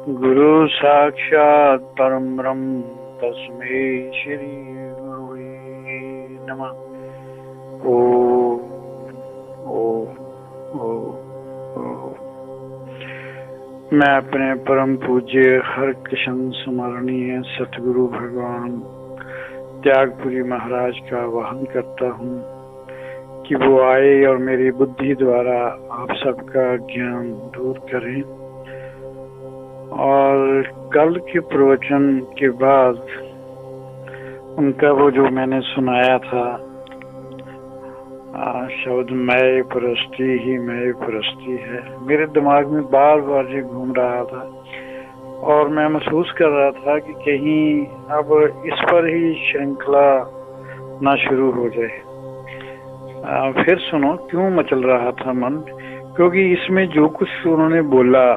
गुरु साक्षात् परम ब्रह्म तस्मै श्री गुरुवे नमः। ओम ओम ओम। मैं अपने परम पूज्य हर कृष्ण स्मरणीय सतगुरु भगवान त्यागपुरी महाराज का आह्वान करता हूँ कि वो आए और मेरी बुद्धि द्वारा आप सबका ज्ञान दूर करें। और कल के प्रवचन के बाद उनका वो जो मैंने सुनाया था शब्द मैं परस्ती ही मैं परस्ती है, मेरे दिमाग में बार बार ये घूम रहा था और मैं महसूस कर रहा था कि कहीं अब इस पर ही श्रृंखला ना शुरू हो जाए। फिर सुनो क्यों मचल रहा था मन, क्योंकि इसमें जो कुछ उन्होंने बोला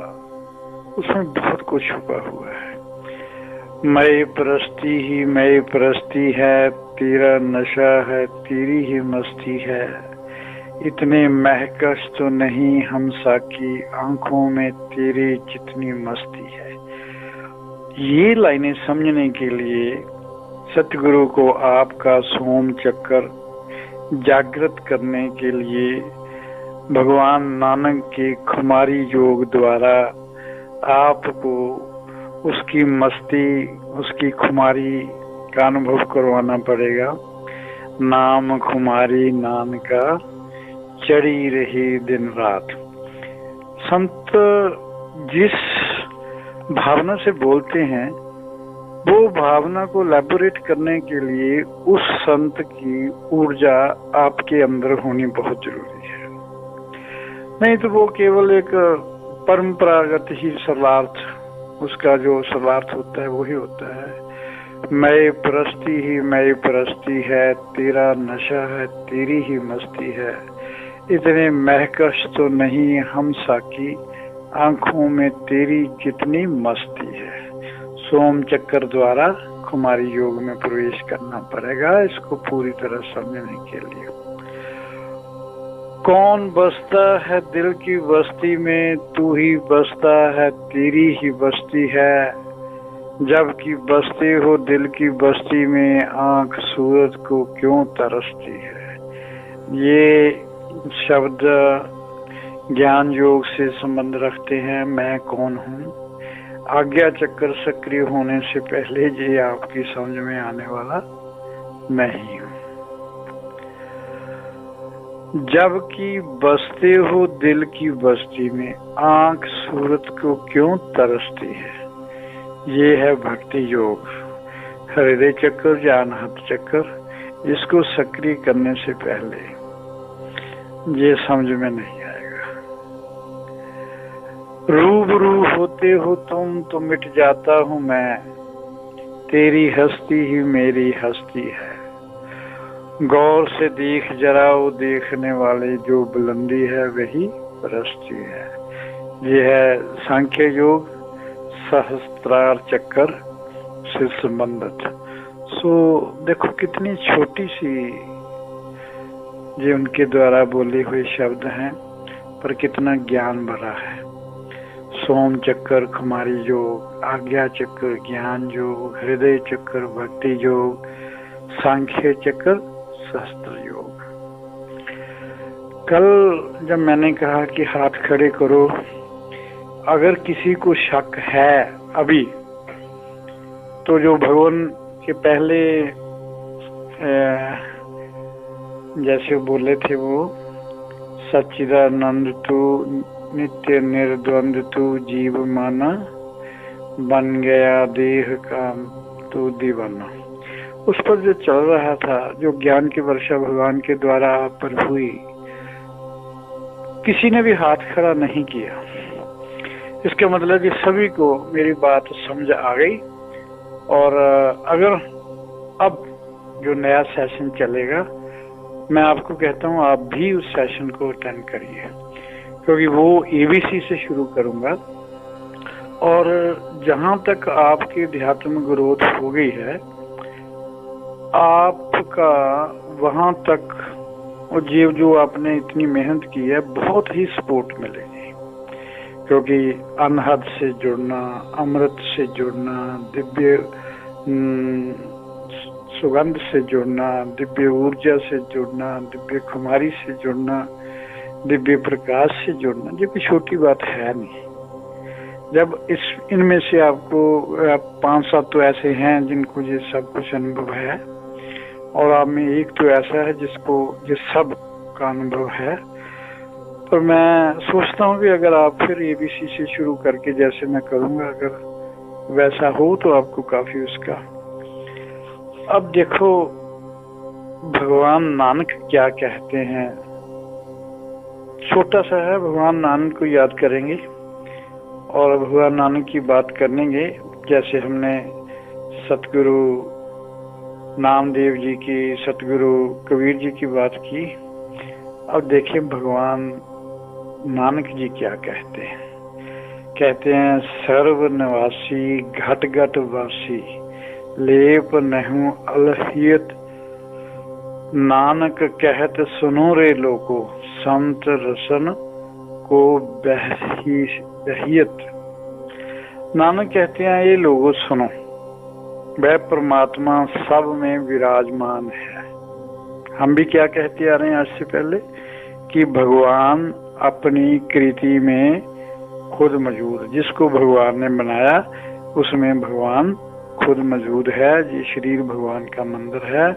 उसमें बहुत कुछ छुपा हुआ है। मैं परस्ती है, तेरा नशा है, तेरी ही मस्ती है, इतने महकश तो नहीं हम साकी, आंखों में तेरी जितनी मस्ती है। ये लाइनें समझने के लिए सतगुरु को आपका सोम चक्कर जागृत करने के लिए भगवान नानक के खुमारी योग द्वारा आपको उसकी मस्ती, उसकी खुमारी का अनुभव करवाना पड़ेगा। नाम खुमारी नानका चढ़ी रही दिन रात। संत जिस भावना से बोलते हैं वो भावना को लैबोरेट करने के लिए उस संत की ऊर्जा आपके अंदर होनी बहुत जरूरी है। नहीं तो वो केवल एक परंपरागत ही सर्वार्थ, उसका जो सर्वार्थ होता है वही होता है। मैं परस्ती ही मैं परस्ती है, तेरा नशा है, तेरी ही मस्ती है, इतने महकश तो नहीं हम साकी, आंखों में तेरी जितनी मस्ती है। सोम चक्कर द्वारा खुमारी योग में प्रवेश करना पड़ेगा इसको पूरी तरह समझने के लिए। कौन बसता है दिल की बस्ती में, तू ही बसता है, तेरी ही बस्ती है, जबकि बसते हो दिल की बस्ती में, आंख सूरत को क्यों तरसती है। ये शब्द ज्ञान योग से संबंध रखते हैं। मैं कौन हूँ, आज्ञा चक्कर सक्रिय होने से पहले ये आपकी समझ में आने वाला मैं ही हूँ। जबकि बसते हो दिल की बस्ती में, आंख सूरत को क्यों तरसती है। ये है भक्ति योग, हृदय चक्कर, ज्ञानहत चक्कर। इसको सक्रिय करने से पहले ये समझ में नहीं आएगा। रूबरू होते हो तुम तो मिट जाता हूँ मैं, तेरी हस्ती ही मेरी हस्ती है। गौर से देख जरा, वो देखने वाले जो बुलंदी है वही परस्ती है। ये है सांख्य योग सहस्त्रार चक्कर से संबंधित। देखो कितनी छोटी सी ये उनके द्वारा बोले हुए शब्द हैं, पर कितना ज्ञान भरा है। सोम चक्कर खुमारी योग, आज्ञा चक्कर ज्ञान योग, हृदय चक्कर भक्ति योग, सांख्य चक्कर शास्त्र योग। कल जब मैंने कहा कि हाथ खड़े करो, अगर किसी को शक है अभी, तो जो भगवान के पहले जैसे बोले थे वो सच्चिदानंद तू नित्य निर्द्वंद तू जीव माना, बन गया देह का तू दीवाना। उस पर जो चल रहा था, जो ज्ञान की वर्षा भगवान के द्वारा आप पर हुई, किसी ने भी हाथ खड़ा नहीं किया। इसका मतलब कि सभी को मेरी बात समझ आ गई। और अगर अब जो नया सेशन चलेगा, मैं आपको कहता हूँ आप भी उस सेशन को अटेंड करिए, क्योंकि वो एबीसी से शुरू करूंगा। और जहां तक आपकी अध्यात्म ग्रोथ हो गई है, आपका वहां तक और जो आपने इतनी मेहनत की है बहुत ही सपोर्ट मिलेगी। क्योंकि अनहद से जुड़ना, अमृत से जुड़ना, दिव्य सुगंध से जुड़ना, दिव्य ऊर्जा से जुड़ना, दिव्य कुमारी से जुड़ना, दिव्य प्रकाश से जुड़ना, ये कोई छोटी बात है नहीं। जब इनमें से आपको 5-7 तो ऐसे हैं जिनको ये सब कुछ अनुभव है, और आप में एक तो ऐसा है जिसको ये सब का अनुभव है। पर मैं सोचता हूँ कि अगर आप फिर एबीसी से शुरू करके जैसे मैं करूँगा, अगर वैसा हो तो आपको काफी उसका। अब देखो भगवान नानक क्या कहते हैं, छोटा सा है, भगवान नानक को याद करेंगे और भगवान नानक की बात करेंगे। जैसे हमने सतगुरु नामदेव जी की, सतगुरु कबीर जी की बात की। अब देखिए भगवान नानक जी क्या कहते हैं। कहते हैं सर्व निवासी घट घट वासी, लेप नहु अलहियत, नानक कहत सुनो रे लोको, संत रसन को बहियत। नानक कहते हैं ये लोगों सुनो, वह परमात्मा सब में विराजमान है। हम भी क्या कहते आ रहे हैं आज से पहले कि भगवान अपनी कृति में खुद मौजूद, जिसको भगवान ने बनाया उसमें भगवान खुद मौजूद है। ये शरीर भगवान का मंदिर है।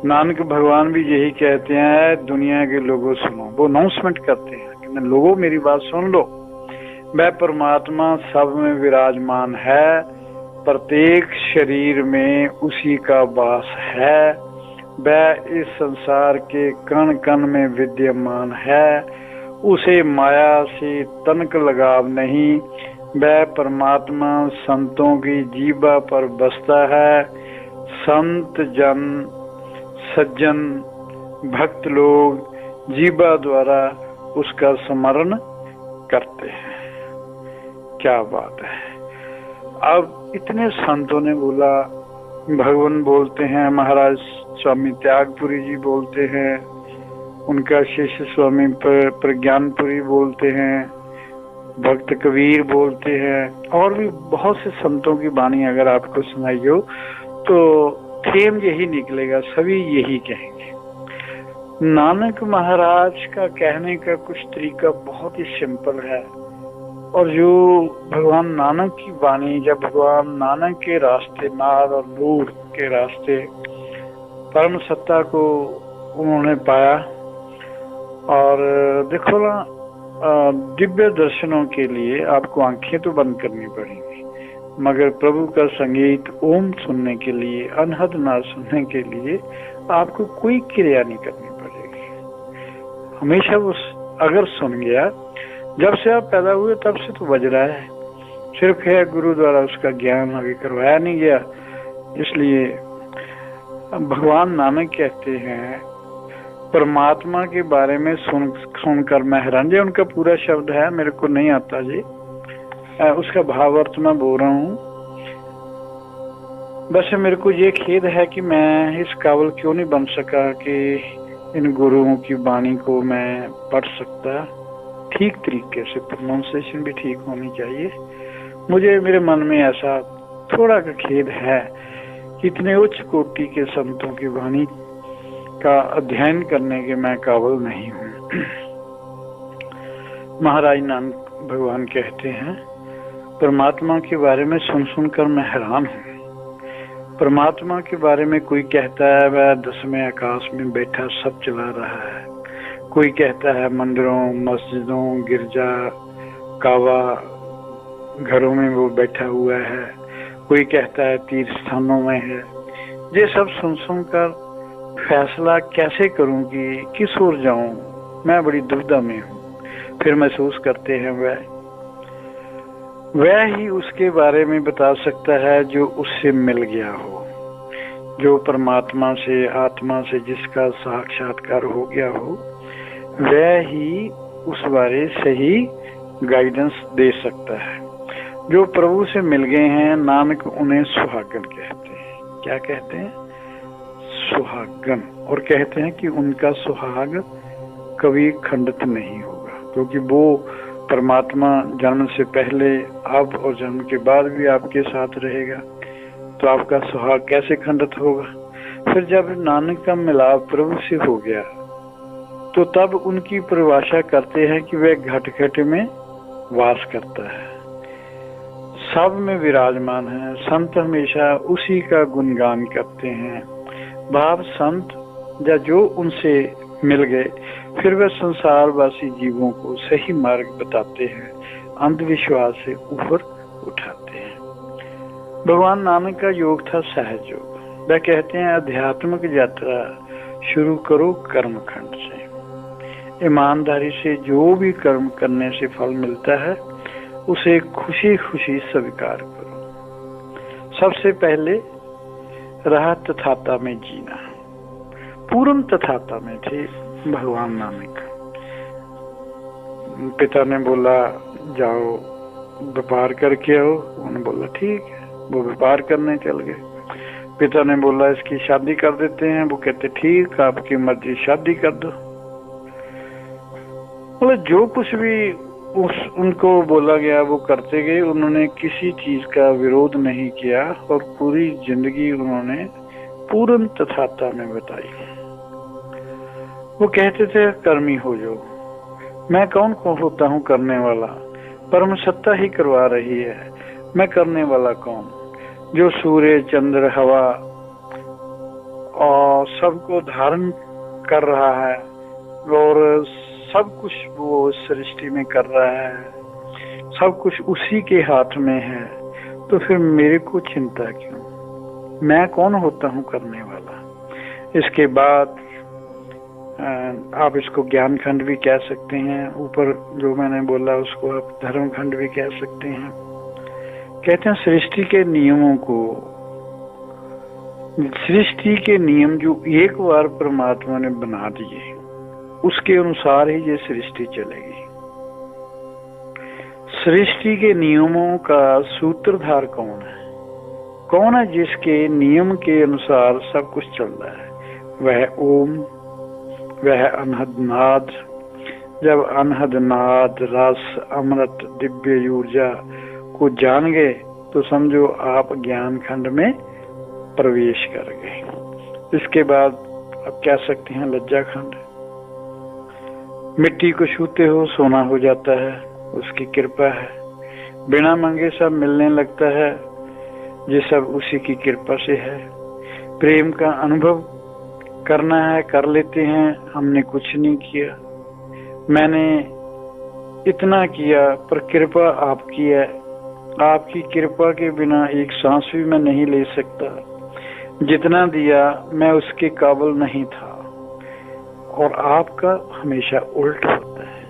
नानक भगवान भी यही कहते हैं, दुनिया के लोगों सुनो। वो अनाउंसमेंट करते हैं कि लोगों मेरी बात सुन लो, वह परमात्मा सब में विराजमान है, प्रत्येक शरीर में उसी का वास है, वह इस संसार के कण कण में विद्यमान है, उसे माया से तनक लगाव नहीं, वह परमात्मा संतों की जीवा पर बसता है। संत जन सज्जन भक्त लोग जीवा द्वारा उसका स्मरण करते हैं। क्या बात है। अब इतने संतों ने बोला, भगवान बोलते हैं, महाराज स्वामी त्यागपुरी जी बोलते हैं, उनका शिष्य स्वामी प्रज्ञानपुरी बोलते हैं, भक्त कबीर बोलते हैं, और भी बहुत से संतों की वाणी अगर आपको सुनाई हो तो थेम यही निकलेगा, सभी यही कहेंगे। नानक महाराज का कहने का कुछ तरीका बहुत ही सिंपल है, और जो भगवान नानक की वाणी, जब भगवान नानक के रास्ते, नाद और नूर के रास्ते परम सत्ता को उन्होंने पाया, और देखो ना, दिव्य दर्शनों के लिए आपको आंखें तो बंद करनी पड़ेंगी, मगर प्रभु का संगीत ओम सुनने के लिए, अनहद नाद सुनने के लिए आपको कोई क्रिया नहीं करनी पड़ेगी। हमेशा वो अगर सुन गया, जब से आप पैदा हुए तब से तो बज रहा है, सिर्फ है गुरु द्वारा उसका ज्ञान आगे करवाया नहीं गया। इसलिए भगवान नानक कहते हैं परमात्मा के बारे में सुनकर मैं हैरान। जी उनका पूरा शब्द है, मेरे को नहीं आता जी, उसका भाव अर्थ मैं बोल रहा हूँ। वैसे मेरे को ये खेद है कि मैं इस काबिल क्यों नहीं बन सका कि इन गुरुओं की वाणी को मैं पढ़ सकता ठीक तरीके से, प्रोनाउंसिएशन भी ठीक होनी चाहिए। मुझे मेरे मन में ऐसा थोड़ा का खेद है कि इतने उच्च कोटि के संतों की वाणी का अध्ययन करने के मैं काबिल नहीं हूँ। महाराज नानक भगवान कहते हैं परमात्मा के बारे में सुन सुनकर मैं हैरान हूँ। परमात्मा के बारे में कोई कहता है वह 10वें आकाश में बैठा सब चला रहा है, कोई कहता है मंदिरों, मस्जिदों, गिरजा, कावा घरों में वो बैठा हुआ है, कोई कहता है तीर्थ स्थानों में है। ये सब सुन सुनकर फैसला कैसे करूं कि किस ओर जाऊं, मैं बड़ी दुविधा में हूं। फिर महसूस करते हैं वह ही उसके बारे में बता सकता है जो उससे मिल गया हो, जो परमात्मा से, आत्मा से जिसका साक्षात्कार हो गया हो, वह ही उस बारे सही गाइडेंस दे सकता है। जो प्रभु से मिल गए हैं, नानक उन्हें सुहागन कहते हैं। क्या कहते हैं? सुहागन। और कहते हैं कि उनका सुहाग कभी खंडित नहीं होगा, क्योंकि वो परमात्मा जन्म से पहले, अब और जन्म के बाद भी आपके साथ रहेगा, तो आपका सुहाग कैसे खंडित होगा? फिर जब नानक का मिलाप प्रभु से हो गया, तो तब उनकी परिभाषा करते हैं कि वह घट घट में वास करता है, सब में विराजमान है। संत हमेशा उसी का गुणगान करते हैं। भाव संत या जो उनसे मिल गए, फिर वह संसारवासी जीवों को सही मार्ग बताते हैं, अंधविश्वास से ऊपर उठाते हैं। भगवान नानक का योग था सहज योग। वह कहते हैं आध्यात्मिक यात्रा शुरू करो कर्मखंड से। ईमानदारी से जो भी कर्म करने से फल मिलता है उसे खुशी खुशी स्वीकार करो। सबसे पहले रहा तथाता में जीना। पूर्ण तथाता में थे भगवान नानक। पिता ने बोला जाओ व्यापार करके आओ, उन्होंने बोला ठीक है, वो व्यापार करने चल गए। पिता ने बोला इसकी शादी कर देते हैं, वो कहते ठीक, आपकी मर्जी, शादी कर दो। बोले जो कुछ भी उनको बोला गया वो करते गए। उन्होंने किसी चीज का विरोध नहीं किया और पूरी जिंदगी उन्होंने पूर्ण तथाता में बताई। वो कहते थे कर्मी हो जाओ, मैं कौन होता हूँ करने वाला, परम सत्ता ही करवा रही है, मैं करने वाला कौन? जो सूर्य चंद्र हवा और सबको धारण कर रहा है और सब कुछ वो सृष्टि में कर रहा है, सब कुछ उसी के हाथ में है, तो फिर मेरे को चिंता क्यों? मैं कौन होता हूँ करने वाला? इसके बाद आप इसको ज्ञान खंड भी कह सकते हैं, ऊपर जो मैंने बोला उसको आप धर्म खंड भी कह सकते हैं। कहते हैं सृष्टि के नियमों को, सृष्टि के नियम जो एक बार परमात्मा ने बना दिए, उसके अनुसार ही ये सृष्टि चलेगी। सृष्टि के नियमों का सूत्रधार कौन है? कौन है जिसके नियम के अनुसार सब कुछ चल रहा है? वह ओम, वह अनहद नाद। जब अनहद नाद, रस, अमृत, दिव्य ऊर्जा को जान गए तो समझो आप ज्ञान खंड में प्रवेश कर गए। इसके बाद आप कह सकते हैं लज्जा खंड। मिट्टी को छूते हो सोना हो जाता है, उसकी कृपा है। बिना मांगे सब मिलने लगता है, ये सब उसी की कृपा से है। प्रेम का अनुभव करना है, कर लेते हैं, हमने कुछ नहीं किया, मैंने इतना किया, पर कृपा आपकी है। आपकी कृपा के बिना एक सांस भी मैं नहीं ले सकता। जितना दिया मैं उसके काबिल नहीं था, और आपका हमेशा उल्ट होता है।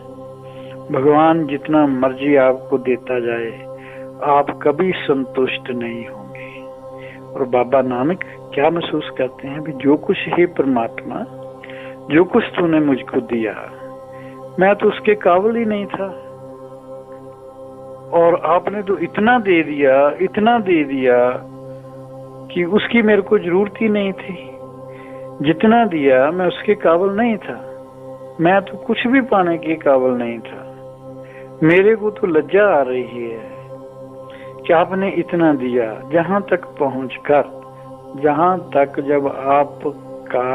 भगवान जितना मर्जी आपको देता जाए, आप कभी संतुष्ट नहीं होंगे। और बाबा नानक क्या महसूस करते हैं भी जो कुछ है परमात्मा, जो कुछ तूने मुझको दिया, मैं तो उसके काबिल ही नहीं था, और आपने तो इतना दे दिया, इतना दे दिया कि उसकी मेरे को जरूरत ही नहीं थी। जितना दिया मैं उसके काबिल नहीं था, मैं तो कुछ भी पाने के काबिल नहीं था। मेरे को तो लज्जा आ रही है कि आपने इतना दिया। जहां तक पहुंचकर, जहां तक जब आपका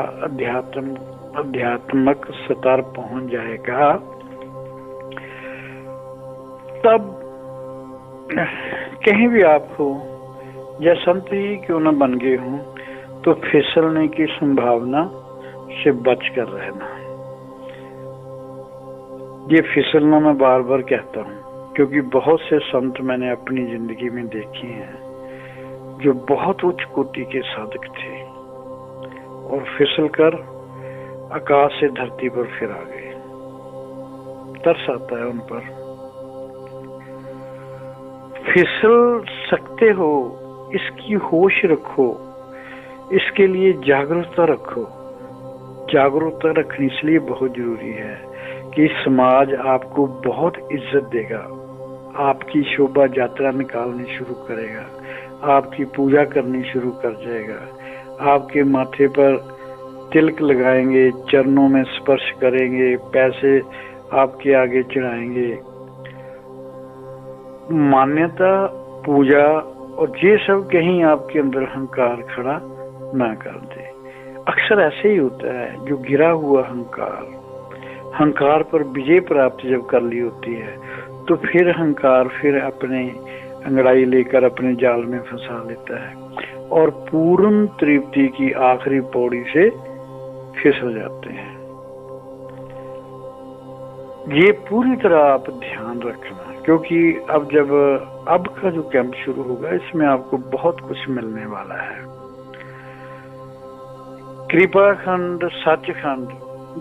अध्यात्मक स्तर पहुंच जाएगा, तब कहीं भी आप हो या संत ही क्यों न बन गए हों, तो फिसलने की संभावना से बच कर रहना। ये फिसलना मैं बार बार कहता हूँ, क्योंकि बहुत से संत मैंने अपनी जिंदगी में देखे हैं जो बहुत उच्च कोटि के साधक थे और फिसल कर आकाश से धरती पर फिर आ गए। तरस आता है उन पर। फिसल सकते हो, इसकी होश रखो, इसके लिए जागरूकता रखो। जागरूकता रखनी इसलिए बहुत जरूरी है कि समाज आपको बहुत इज्जत देगा, आपकी शोभा यात्रा निकालनी शुरू करेगा, आपकी पूजा करनी शुरू कर जाएगा, आपके माथे पर तिलक लगाएंगे, चरणों में स्पर्श करेंगे, पैसे आपके आगे चढ़ाएंगे, मान्यता, पूजा और ये सब कहीं आपके अंदर अहंकार खड़ा ना कर दे। अक्सर ऐसे ही होता है, जो गिरा हुआ अहंकार पर विजय प्राप्त जब कर ली होती है तो फिर अहंकार फिर अपने अंगड़ाई लेकर अपने जाल में फंसा लेता है और पूर्ण तृप्ति की आखिरी पौड़ी से फिसल जाते हैं। ये पूरी तरह आप ध्यान रखना, क्योंकि अब का जो कैंप शुरू होगा इसमें आपको बहुत कुछ मिलने वाला है। कृपा खंड, सचखंड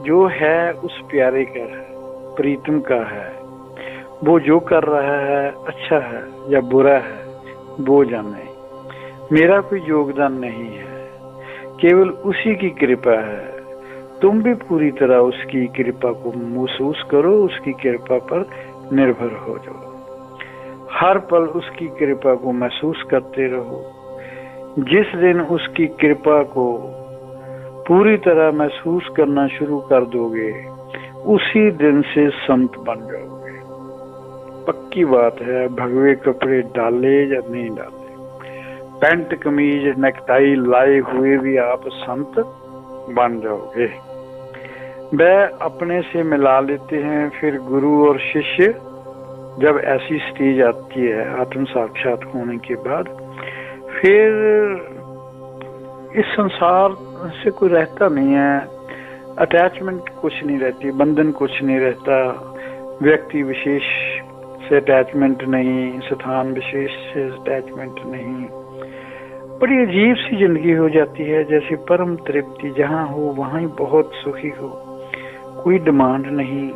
जो है उस प्यारे का है, प्रीतम का है। वो जो कर रहा है अच्छा है या बुरा है वो जाने, मेरा कोई योगदान नहीं है, केवल उसी की कृपा है। तुम भी पूरी तरह उसकी कृपा को महसूस करो, उसकी कृपा पर निर्भर हो जाओ, हर पल उसकी कृपा को महसूस करते रहो। जिस दिन उसकी कृपा को पूरी तरह महसूस करना शुरू कर दोगे उसी दिन से संत बन जाओगे। पक्की बात है, भगवे कपड़े डाले या नहीं डाले, पैंट कमीज नेकटाई लाए हुए भी आप संत बन जाओगे। वह अपने से मिला लेते हैं। फिर गुरु और शिष्य, जब ऐसी स्टेज आती है आत्म साक्षात होने के बाद, फिर इस संसार से कोई रहता नहीं है, अटैचमेंट कुछ नहीं रहती, बंधन कुछ नहीं रहता, व्यक्ति विशेष से अटैचमेंट नहीं, स्थान विशेष से अटैचमेंट नहीं। बड़ी अजीब सी जिंदगी हो जाती है, जैसे परम तृप्ति, जहाँ हो वहाँ ही बहुत सुखी हो, कोई डिमांड नहीं।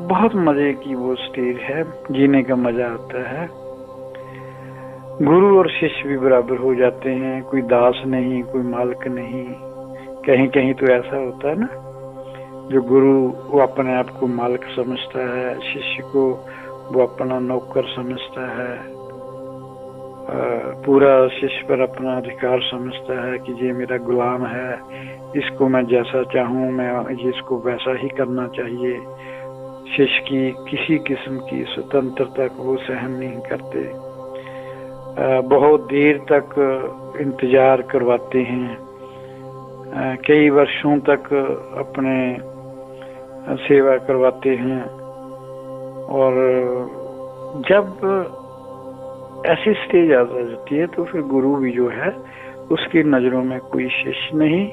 बहुत मजे की वो स्टेज है, जीने का मजा आता है। गुरु और शिष्य भी बराबर हो जाते हैं, कोई दास नहीं, कोई मालिक नहीं। कहीं कहीं तो ऐसा होता है ना, जो गुरु वो अपने आप को मालिक समझता है, शिष्य को वो अपना नौकर समझता है, पूरा शिष्य पर अपना अधिकार समझता है कि ये मेरा गुलाम है, इसको मैं जैसा चाहूं मैं इसको वैसा ही करना चाहिए। शिष्य की किसी किस्म की स्वतंत्रता को वो सहन नहीं करते, बहुत देर तक इंतजार करवाते हैं, कई वर्षों तक अपने सेवा करवाते हैं। और जब ऐसी स्टेज आ जाती है तो फिर गुरु भी जो है उसकी नजरों में कोई शिष्य नहीं,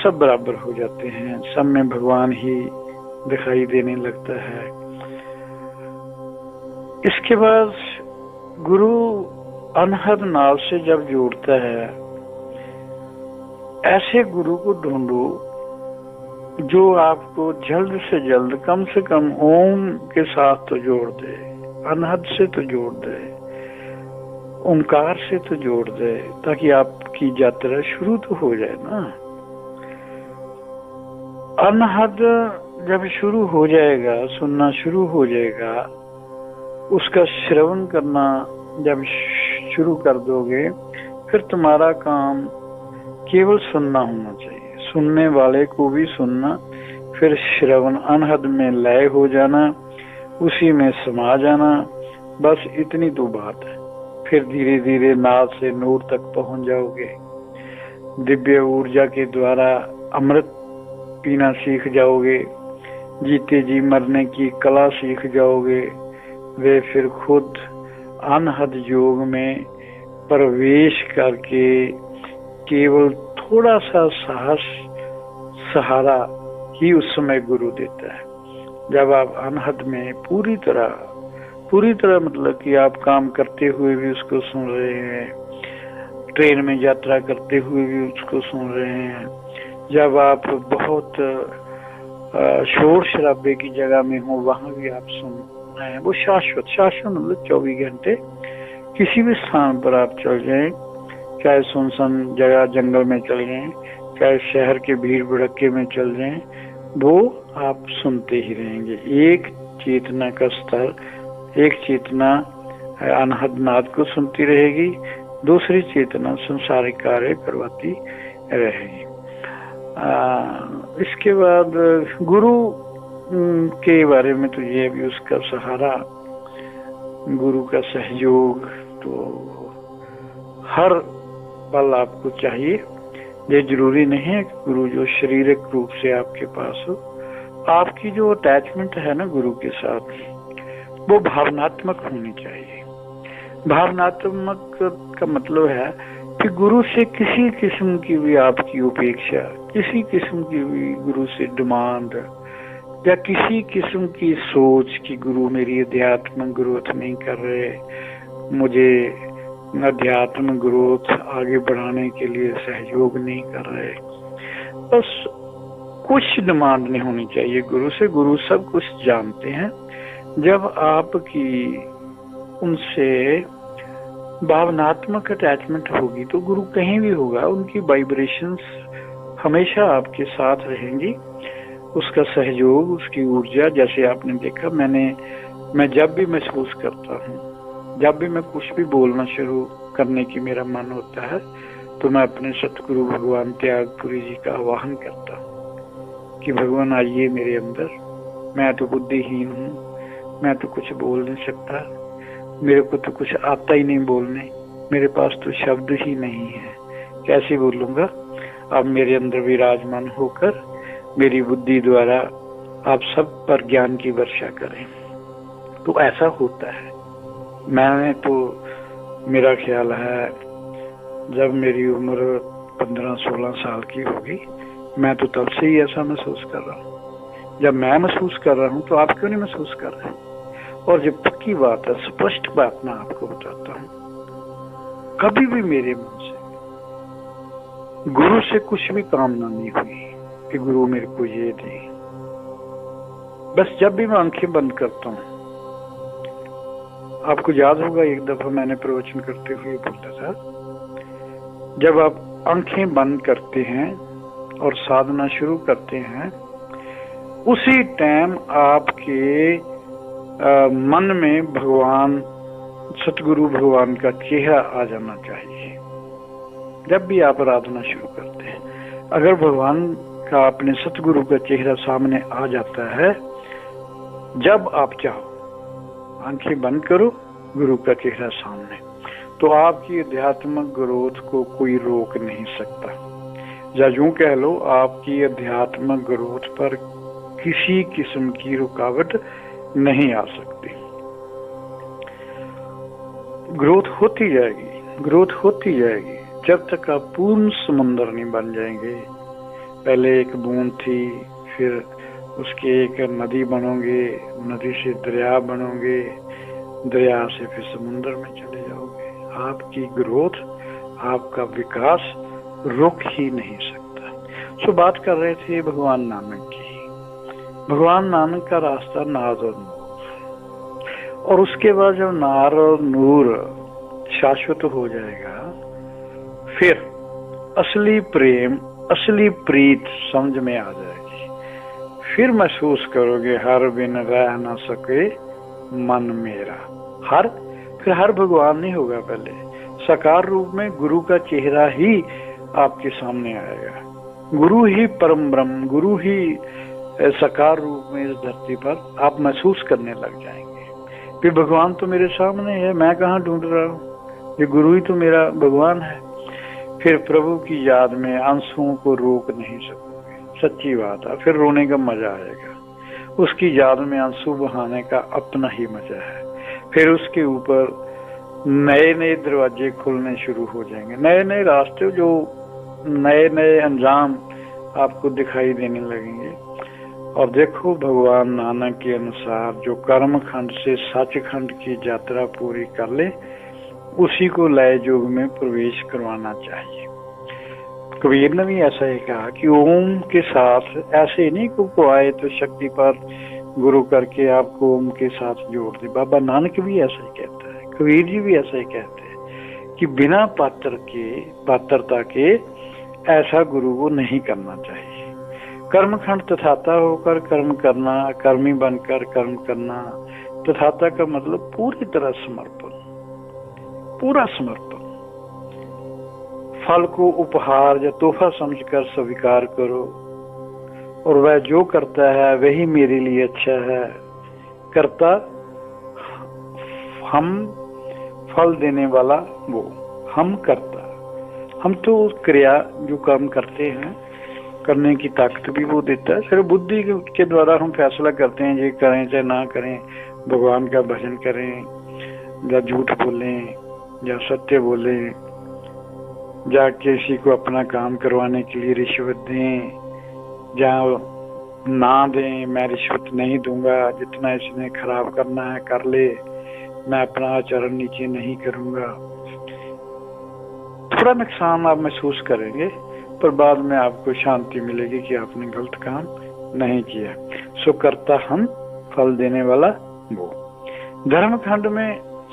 सब बराबर हो जाते हैं, सब में भगवान ही दिखाई देने लगता है। इसके बाद गुरु अनहद नाव से जब जोड़ता है, ऐसे गुरु को ढूंढो जो आपको जल्द से जल्द, कम से कम ओम के साथ तो जोड़ दे, अनहद से तो जोड़ दे, ओंकार से तो जोड़ दे, ताकि आपकी यात्रा शुरू तो हो जाए ना। अनहद जब शुरू हो जाएगा, सुनना शुरू हो जाएगा, उसका श्रवण करना जब शुरू कर दोगे, फिर तुम्हारा काम केवल सुनना होना चाहिए, सुनने वाले को भी सुनना, फिर श्रवण अनहद में लय हो जाना, उसी में समा जाना, बस इतनी तो बात है। फिर धीरे धीरे नाद से नूर तक पहुंच जाओगे, दिव्य ऊर्जा के द्वारा अमृत पीना सीख जाओगे, जीते जी मरने की कला सीख जाओगे। वे फिर खुद अनहद योग में प्रवेश करके केवल थोड़ा सा साहस, सहारा ही उस समय गुरु देता है। जब आप अनहद में पूरी तरह मतलब कि आप काम करते हुए भी उसको सुन रहे हैं, ट्रेन में यात्रा करते हुए भी उसको सुन रहे हैं, जब आप बहुत शोर शराबे की जगह में हो वहां भी आप सुन रहे हैं। वो शाश्वत मतलब 24 घंटे किसी भी स्थान पर आप चल जाएं, चाहे सुनसान जगह जंगल में चल जाएं, चाहे शहर के भीड़ भड़के में चल जाएं, वो आप सुनते ही रहेंगे। एक चेतना का स्तर, एक चेतना अनहद नाद को सुनती रहेगी, दूसरी चेतना संसारिक कार्य करवाती रहेगी। इसके बाद गुरु के बारे में तो ये भी उसका सहारा गुरु का सहयोग तो हर पल आपको चाहिए। ये जरूरी नहीं है कि गुरु जो शारीरिक रूप से आपके पास हो, आपकी जो अटैचमेंट है ना गुरु के साथ, वो भावनात्मक होनी चाहिए। भावनात्मक का मतलब है कि गुरु से किसी किस्म की भी आपकी उपेक्षा, किसी किस्म की भी गुरु से डिमांड, या किसी किस्म की सोच कि गुरु मेरी अध्यात्म ग्रोथ नहीं कर रहे, मुझे अध्यात्म ग्रोथ आगे बढ़ाने के लिए सहयोग नहीं कर रहे, बस कुछ डिमांड नहीं होनी चाहिए गुरु से। गुरु सब कुछ जानते हैं। जब आपकी उनसे भावनात्मक अटैचमेंट होगी तो गुरु कहीं भी होगा, उनकी वाइब्रेशंस हमेशा आपके साथ रहेंगी। उसका सहयोग, उसकी ऊर्जा, जैसे आपने देखा, मैं जब भी महसूस करता हूँ, जब भी मैं कुछ भी बोलना शुरू करने की मेरा मन होता है, तो मैं अपने सतगुरु भगवान त्यागपुरी जी का आवाहन करता हूँ कि भगवान आइए मेरे अंदर। मैं तो बुद्धिहीन हूँ, मैं तो कुछ बोल नहीं सकता, मेरे को तो कुछ आता ही नहीं बोलने, मेरे पास तो शब्द ही नहीं है, कैसे बोलूँगा। आप मेरे अंदर विराजमान होकर मेरी बुद्धि द्वारा आप सब पर ज्ञान की वर्षा करें। तो ऐसा होता है। मैंने तो, मेरा ख्याल है जब मेरी उम्र 15-16 साल की होगी, मैं तो तब से ही ऐसा महसूस कर रहा हूँ। जब मैं महसूस कर रहा हूँ तो आप क्यों नहीं महसूस कर रहे हैं? और जो पक्की बात है, स्पष्ट बात मैं आपको बताता हूँ, कभी भी मेरे मन से गुरु से कुछ भी कामना नहीं हुई कि गुरु मेरे को ये दे। बस जब भी मैं आंखें बंद करता हूँ, आपको याद होगा एक दफा मैंने प्रवचन करते हुए बोला था, जब आप आंखें बंद करते हैं और साधना शुरू करते हैं, उसी टाइम आपके मन में भगवान, सतगुरु भगवान का चेहरा आ जाना चाहिए। जब भी आप आराधना शुरू करते हैं, अगर भगवान का, अपने सतगुरु का चेहरा सामने आ जाता है, जब आप चाहो आंखें बंद करो, गुरु का चेहरा सामने, तो आपकी अध्यात्मक ग्रोथ को कोई रोक नहीं सकता। या यूं कह लो, आपकी अध्यात्मक ग्रोथ पर किसी किस्म की रुकावट नहीं आ सकती। ग्रोथ होती जाएगी, ग्रोथ होती जाएगी, जब तक आप पूर्ण समुंदर नहीं बन जाएंगे। पहले एक बूंद थी, फिर उसके एक नदी बनोगे, नदी से दरिया बनोगे, दरिया से फिर समुंदर में चले जाओगे। आपकी ग्रोथ, आपका विकास रुक ही नहीं सकता। सो बात कर रहे थे भगवान नानक की। भगवान नानक का रास्ता नार और नूर, और उसके बाद जब नार और नूर शाश्वत हो जाएगा, फिर असली प्रेम, असली प्रीत समझ में आ जाएगी। फिर महसूस करोगे हर बिन रह न सके मन मेरा। फिर हर भगवान नहीं होगा, पहले साकार रूप में गुरु का चेहरा ही आपके सामने आएगा। गुरु ही परम ब्रह्म, गुरु ही साकार रूप में इस धरती पर आप महसूस करने लग जाएंगे। फिर भगवान तो मेरे सामने है, मैं कहाँ ढूंढ रहा हूँ, ये गुरु ही तो मेरा भगवान है। फिर प्रभु की याद में आंसुओं को रोक नहीं सकोगे, सच्ची बात है। फिर रोने का मजा आएगा, उसकी याद में आंसू बहाने का अपना ही मजा है। फिर उसके ऊपर नए नए दरवाजे खुलने शुरू हो जाएंगे, नए नए रास्ते, जो नए नए अंजाम आपको दिखाई देने लगेंगे। और देखो, भगवान नानक के अनुसार जो कर्म खंड से सचखंड की यात्रा पूरी कर ले, उसी को लय योग में प्रवेश करवाना चाहिए। कबीर ने भी ऐसा ही कहा कि ओम के साथ ऐसे नहीं को आए तो शक्ति पर गुरु करके आपको ओम के साथ जोड़ दे। बाबा नानक भी ऐसा ही कहता है, कबीर जी भी ऐसा ही कहते हैं कि बिना पात्रता के ऐसा गुरु को नहीं करना चाहिए। कर्मखंड तथाता होकर कर्म करना, कर्मी बनकर कर्म करना, तथाता का मतलब पूरी तरह समर्पण, पूरा समर्पण। फल को उपहार या तोहफा समझकर स्वीकार करो, और वह जो करता है वही मेरे लिए अच्छा है। करता हम फल देने वाला वो, हम करता। हम तो क्रिया जो काम करते हैं, करने की ताकत भी वो देता है। सिर्फ बुद्धि के द्वारा हम फैसला करते हैं, ये करें चाहे ना करें, भगवान का भजन करें या झूठ बोलें या सत्य बोलें, या किसी को अपना काम करवाने के लिए रिश्वत दें या ना दें। मैं रिश्वत नहीं दूंगा, जितना इसने खराब करना है कर ले, मैं अपना आचरण नीचे नहीं करूंगा। थोड़ा नुकसान आप महसूस करेंगे, पर बाद में आपको शांति मिलेगी कि आपने गलत काम नहीं किया। सो करता हम, फल देने वाला वो। धर्मखंड में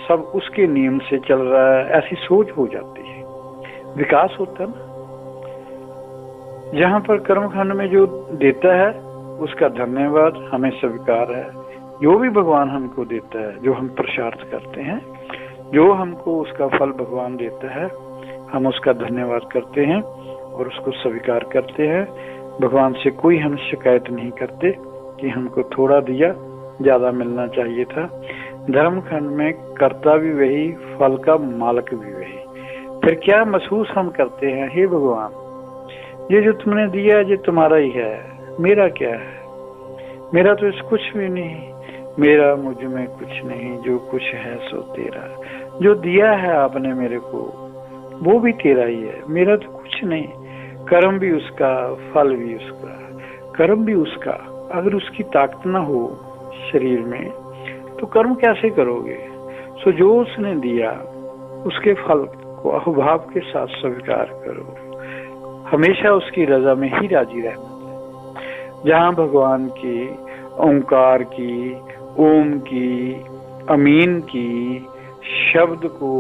सब उसके नियम से चल रहा है, ऐसी सोच हो जाती है, विकास होता है ना। जहाँ पर कर्मखंड में जो देता है उसका धन्यवाद हमें स्वीकार है। जो भी भगवान हमको देता है, जो हम पुरुषार्थ करते हैं, जो हमको उसका फल भगवान देता है, हम उसका धन्यवाद करते हैं और उसको स्वीकार करते हैं। भगवान से कोई हम शिकायत नहीं करते कि हमको थोड़ा दिया, ज्यादा मिलना चाहिए था। धर्मखंड में कर्ता भी वही, फल का मालिक भी वही। फिर क्या महसूस हम करते हैं, हे भगवान ये जो तुमने दिया ये तुम्हारा ही है, मेरा क्या है, मेरा तो इस कुछ भी नहीं, मेरा मुझ में कुछ नहीं, जो कुछ है सो तेरा। जो दिया है आपने मेरे को वो भी तेरा ही है, मेरा तो कुछ नहीं। कर्म भी उसका, फल भी उसका, कर्म भी उसका। अगर उसकी ताकत ना हो शरीर में तो कर्म कैसे करोगे? सो जो उसने दिया उसके फल को अहुभाव के साथ स्वीकार करो। हमेशा उसकी रजा में ही राजी रहना। जहाँ भगवान की, ओंकार की, ओम की, अमीन की शब्द को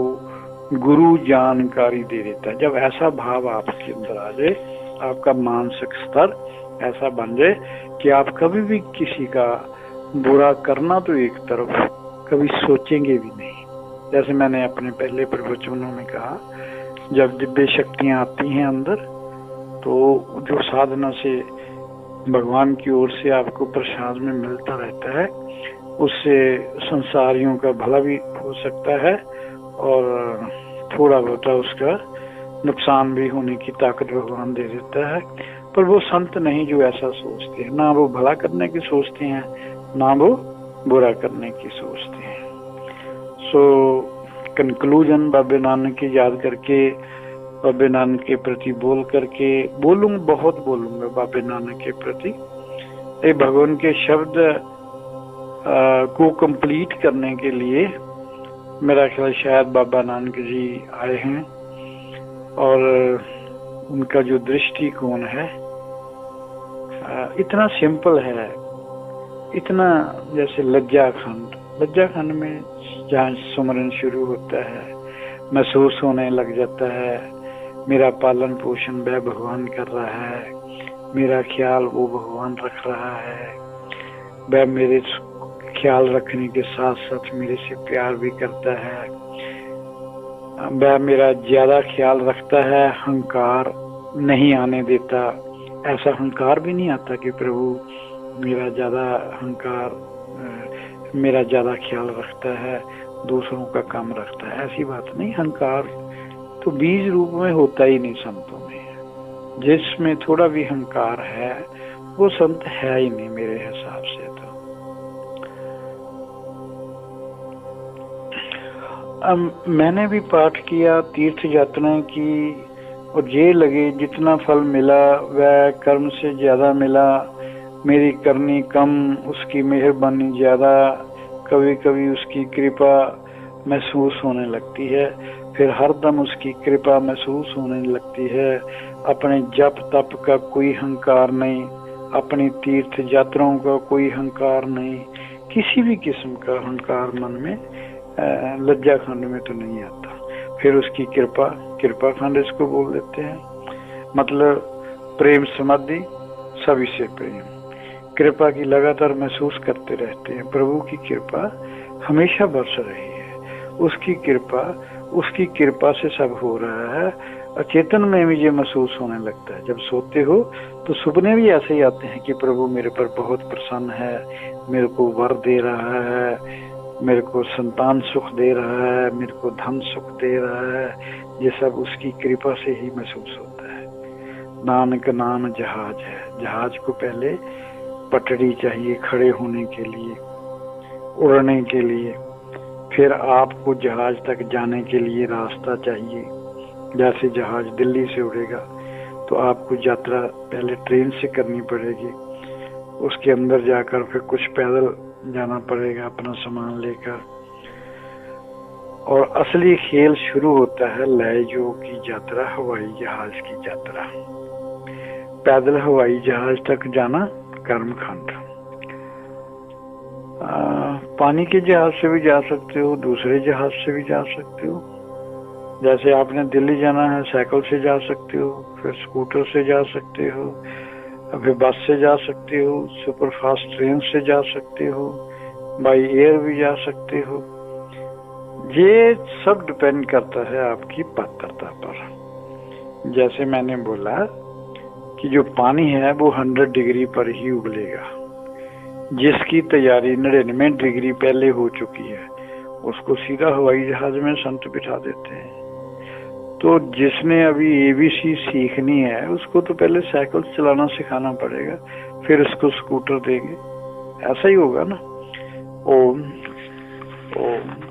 गुरु जानकारी दे देता है। जब ऐसा भाव आपके अंदर आ जाए, आपका मानसिक स्तर ऐसा बन जाए कि आप कभी भी किसी का बुरा करना तो एक तरफ, कभी सोचेंगे भी नहीं। जैसे मैंने अपने पहले प्रवचनों में कहा, जब दिव्य शक्तियां आती हैं अंदर, तो जो साधना से भगवान की ओर से आपको प्रसाद में मिलता रहता है, उससे संसारियों का भला भी हो सकता है और थोड़ा बहुत उसका नुकसान भी होने की ताकत भगवान दे देता है। पर वो संत नहीं जो ऐसा सोचते हैं, ना वो भला करने की सोचते हैं, ना वो बुरा करने की सोचते हैं। सो कंक्लूजन बाबे नानक की याद करके, बाबे नानक के प्रति बोल करके, बहुत बोलूंगा बाबे नानक के प्रति। ये भगवान के शब्द को कंप्लीट करने के लिए मेरा ख्याल शायद बाबा नानक जी आए हैं, और उनका जो दृष्टिकोण है इतना सिंपल है, इतना जैसे लज्जाखंड में जहाँ सुमरन शुरू होता है, महसूस होने लग जाता है मेरा पालन पोषण वह भगवान कर रहा है, मेरा ख्याल वो भगवान रख रहा है, वह मेरे ख्याल रखने के साथ साथ मेरे से प्यार भी करता है, वह मेरा ज्यादा ख्याल रखता है, अहंकार नहीं आने देता। ऐसा अहंकार भी नहीं आता कि प्रभु मेरा ज्यादा अहंकार, मेरा ज्यादा ख्याल रखता है, दूसरों का कम रखता है, ऐसी बात नहीं। अहंकार तो बीज रूप में होता ही नहीं संतों में। जिसमें थोड़ा भी अहंकार है वो संत है ही नहीं मेरे हिसाब से। तो मैंने भी पाठ किया, तीर्थ यात्राएं की, और ये लगे जितना फल मिला वह कर्म से ज्यादा मिला। मेरी करनी कम, उसकी मेहरबानी ज्यादा। कभी कभी उसकी कृपा महसूस होने लगती है, फिर हरदम उसकी कृपा महसूस होने लगती है। अपने जप तप का कोई अहंकार नहीं, अपनी तीर्थ यात्राओं का कोई अहंकार नहीं, किसी भी किस्म का अहंकार मन में लज्जा खंड में तो नहीं आता। फिर उसकी कृपा खंड इसको बोल देते हैं, मतलब प्रेम समाधि, सभी से प्रेम, कृपा की लगातार महसूस करते रहते हैं। प्रभु की कृपा हमेशा बरस रही है, उसकी कृपा से सब हो रहा है। अचेतन में भी ये महसूस होने लगता है। जब सोते हो तो सपने भी ऐसे ही आते हैं कि प्रभु मेरे पर बहुत प्रसन्न है, मेरे को वर दे रहा है, मेरे को संतान सुख दे रहा है, मेरे को धन सुख दे रहा है, ये सब उसकी कृपा से ही महसूस होता है। नानक नाम जहाज है। जहाज को पहले पटड़ी चाहिए खड़े होने के लिए, उड़ने के लिए, फिर आपको जहाज तक जाने के लिए रास्ता चाहिए। जैसे जहाज दिल्ली से उड़ेगा तो आपको यात्रा पहले ट्रेन से करनी पड़ेगी, उसके अंदर जाकर फिर कुछ पैदल जाना पड़ेगा अपना सामान लेकर। और असली खेल शुरू होता है लयजो की यात्रा, हवाई जहाज की यात्रा। पैदल हवाई जहाज तक जाना कर्मकांड। पानी के जहाज से भी जा सकते हो, दूसरे जहाज से भी जा सकते हो। जैसे आपने दिल्ली जाना है, साइकिल से जा सकते हो, फिर स्कूटर से जा सकते हो, फिर बस से जा सकते हो, सुपर फास्ट ट्रेन से जा सकते हो, बाई एयर भी जा सकते हो। ये सब डिपेंड करता है आपकी पात्रता पर। जैसे मैंने बोला कि जो पानी है वो 100 डिग्री पर ही उबलेगा। जिसकी तैयारी 99 डिग्री पहले हो चुकी है उसको सीधा हवाई जहाज में संत बिठा देते हैं। तो जिसने अभी एबीसी सीखनी है उसको तो पहले साइकिल चलाना सिखाना पड़ेगा, फिर उसको स्कूटर देंगे। ऐसा ही होगा ना। ओम ओम।